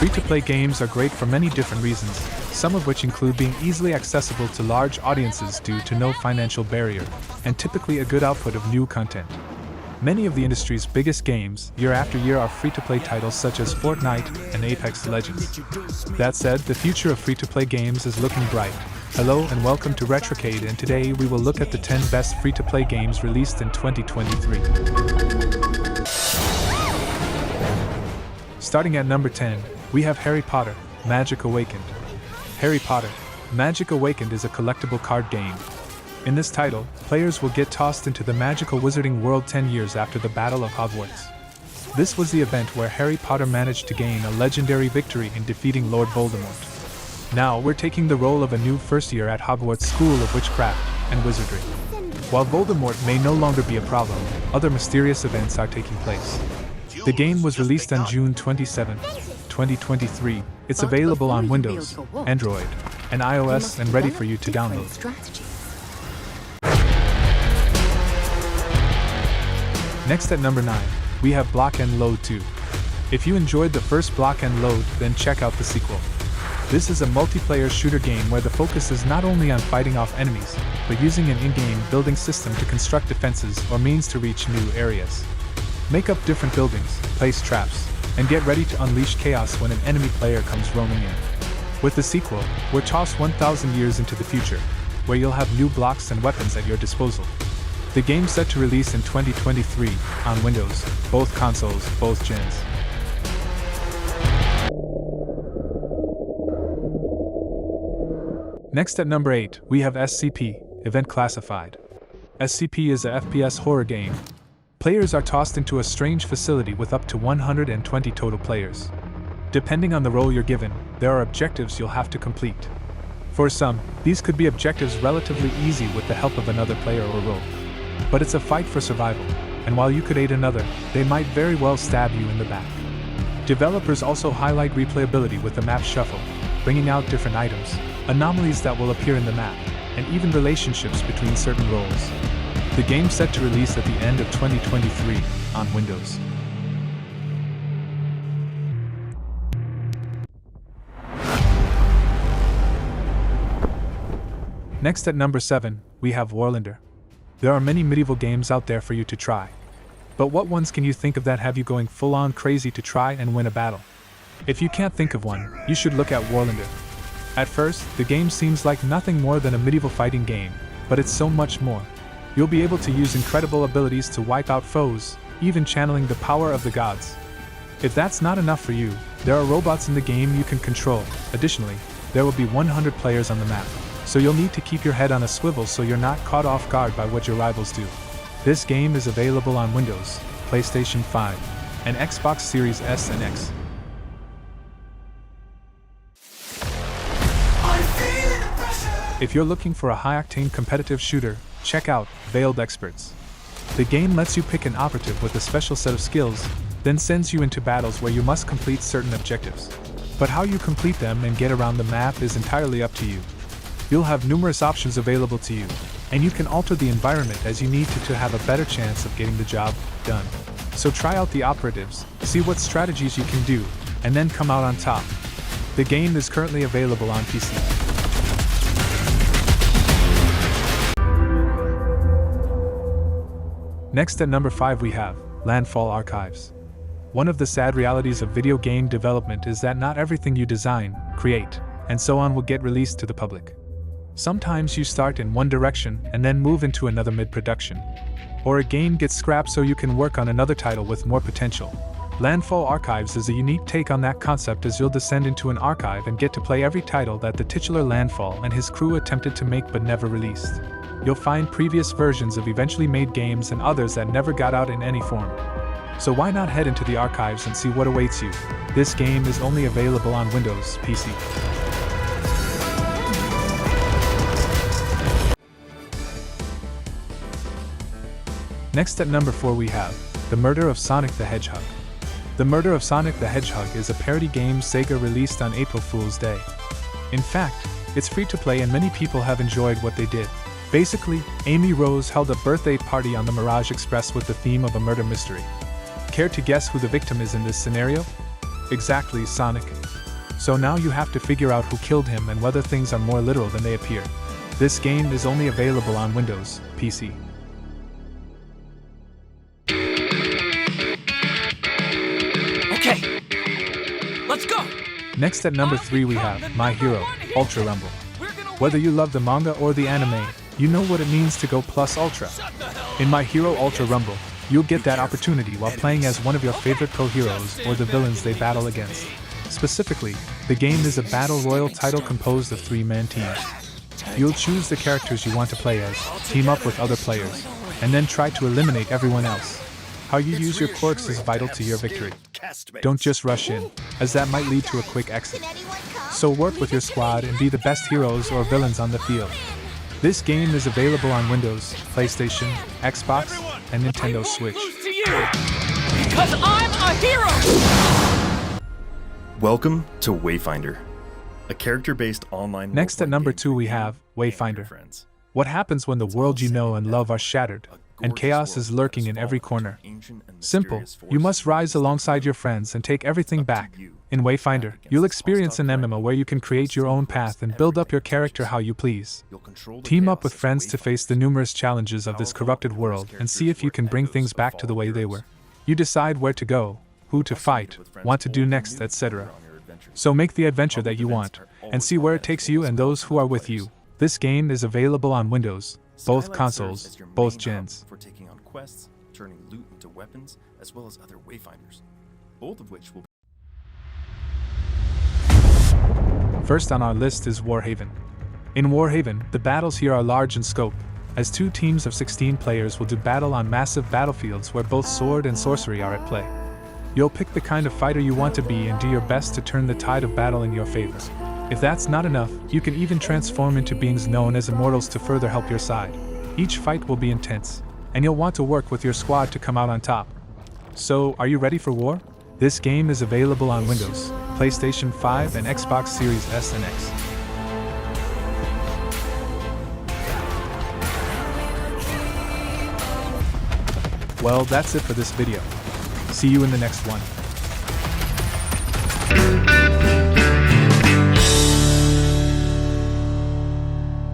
Free-to-play games are great for many different reasons, some of which include being easily accessible to large audiences due to no financial barrier, and typically a good output of new content. Many of the industry's biggest games, year after year, are free-to-play titles such as Fortnite and Apex Legends. That said, the future of free-to-play games is looking bright. Hello and welcome to RetroCade, and today we will look at the 10 best free-to-play games released in 2023. Starting at number 10, we have Harry Potter, Magic Awakened. Harry Potter, Magic Awakened is a collectible card game. In this title, players will get tossed into the magical wizarding world 10 years after the Battle of Hogwarts. This was the event where Harry Potter managed to gain a legendary victory in defeating Lord Voldemort. Now we're taking the role of a new first year at Hogwarts School of Witchcraft and Wizardry. While Voldemort may no longer be a problem, other mysterious events are taking place. The game was released on June 27, 2023. It's available on Windows, Android, and iOS and ready for you to download. Next at number 9, we have Block and Load 2. If you enjoyed the first Block and Load, then check out the sequel. This is a multiplayer shooter game where the focus is not only on fighting off enemies, but using an in-game building system to construct defenses or means to reach new areas. Make up different buildings, place traps, and get ready to unleash chaos when an enemy player comes roaming in. With the sequel, we're tossed 1,000 years into the future, where you'll have new blocks and weapons at your disposal. The game's set to release in 2023 on Windows, both consoles, both gens. Next at number 8, we have SCP, Event Classified. SCP is a FPS horror game. Players are tossed into a strange facility with up to 120 total players. Depending on the role you're given, there are objectives you'll have to complete. For some, these could be objectives relatively easy with the help of another player or role. But it's a fight for survival, and while you could aid another, they might very well stab you in the back. Developers also highlight replayability with the map shuffle, bringing out different items, anomalies that will appear in the map, and even relationships between certain roles. The game's set to release at the end of 2023 on Windows. Next at number 7, we have Warlander. There are many medieval games out there for you to try. But what ones can you think of that have you going full-on crazy to try and win a battle? If you can't think of one, you should look at Warlander. At first, the game seems like nothing more than a medieval fighting game, but it's so much more. You'll be able to use incredible abilities to wipe out foes, even channeling the power of the gods. If that's not enough for you, there are robots in the game you can control. Additionally, there will be 100 players on the map, so you'll need to keep your head on a swivel so you're not caught off guard by what your rivals do. This game is available on Windows, PlayStation 5, and Xbox Series S and X. If you're looking for a high-octane competitive shooter, check out Veiled Experts. The game lets you pick an operative with a special set of skills, then sends you into battles where you must complete certain objectives. But how you complete them and get around the map is entirely up to you. You'll have numerous options available to you, and you can alter the environment as you need to have a better chance of getting the job done. So try out the operatives, see what strategies you can do, and then come out on top. The game is currently available on PC. Next at number 5 we have Landfall Archives. One of the sad realities of video game development is that not everything you design, create, and so on will get released to the public. Sometimes you start in one direction and then move into another mid-production. Or a game gets scrapped so you can work on another title with more potential. Landfall Archives is a unique take on that concept, as you'll descend into an archive and get to play every title that the titular Landfall and his crew attempted to make but never released. You'll find previous versions of eventually made games and others that never got out in any form. So why not head into the archives and see what awaits you? This game is only available on Windows PC. Next at number 4 we have The Murder of Sonic the Hedgehog. The Murder of Sonic the Hedgehog is a parody game Sega released on April Fool's Day. In fact, it's free to play and many people have enjoyed what they did. Basically, Amy Rose held a birthday party on the Mirage Express with the theme of a murder mystery. Care to guess who the victim is in this scenario? Exactly, Sonic. So now you have to figure out who killed him and whether things are more literal than they appear. This game is only available on Windows, PC. Okay, let's go! Next at number 3 we have My Hero, Ultra Rumble. Whether you love the manga or the anime, you know what it means to go plus ultra. In My Hero Ultra Rumble, you'll get that opportunity while playing as one of your favorite co-heroes or the villains they battle against. Specifically, the game is a battle royal title composed of 3-man teams. You'll choose the characters you want to play as, team up with other players, and then try to eliminate everyone else. How you use your quirks is vital to your victory. Don't just rush in, as that might lead to a quick exit. So work with your squad and be the best heroes or villains on the field. This game is available on Windows, PlayStation, Xbox, and Nintendo Switch. Because I'm a hero! Welcome to Wayfinder, a character-based online. Next at number 2 we have Wayfinder. What happens when the world you know and love are shattered, and chaos is lurking in every corner? Simple, you must rise alongside your friends and take everything back. In Wayfinder, you'll experience an MMO where you can create your own path and build up your character how you please. Team up with friends to face the numerous challenges of this corrupted world and see if you can bring things back to the way they were. You decide where to go, who to fight, what to do next, etc. So make the adventure that you want, and see where it takes you and those who are with you. This game is available on Windows, both consoles, both gens. For taking on quests, turning loot into weapons, as well as other wayfinders, both of which will. First on our list is Warhaven. In Warhaven, the battles here are large in scope, as 2 teams of 16 players will do battle on massive battlefields where both sword and sorcery are at play. You'll pick the kind of fighter you want to be and do your best to turn the tide of battle in your favor. If that's not enough, you can even transform into beings known as immortals to further help your side. Each fight will be intense, and you'll want to work with your squad to come out on top. So, are you ready for war? This game is available on Windows, PlayStation 5 and Xbox Series S and X. Well, that's it for this video. See you in the next one.